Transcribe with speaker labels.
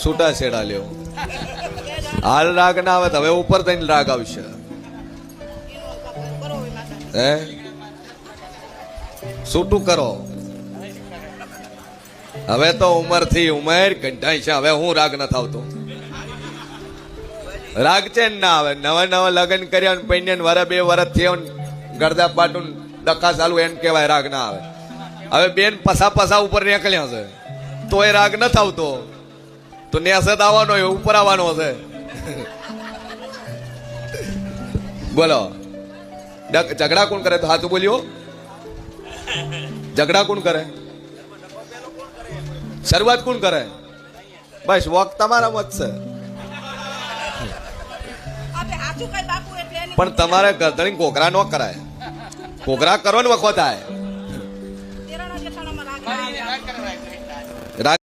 Speaker 1: છૂટા છેડા લ્યો હાલ રાગ ના આવે તો હવે ઉપર થઈને રાગ આવશે હે છૂટું કરો હવે તો ઉંમર થી ઉંમર કંટાઈ છે હવે હું રાગ ન થાવતો રાગ છે ના આવે નવા નવા લગ્ન કર્યા પૈણ્યા વર 2 વર્ષ થયા ગરદા પાટું ડખા ચાલુ એમ કેવાય રાગ ના આવે હવે બેન પસા ઉપર નીકળ્યા છે તો એ રાગ ન થાવતો તો નેસત આવવાનો ઉપર આવવાનો હશે બોલો ઝઘડા કોણ કરે તો હાથ બોલ્યો ઝઘડા કોણ કરે શરૂઆત કોણ કરે બસ વોક તમારા મત છે પણ તમારે ગરદણી કોકરા ન કરાય કોકરા કરો ને વખો થાય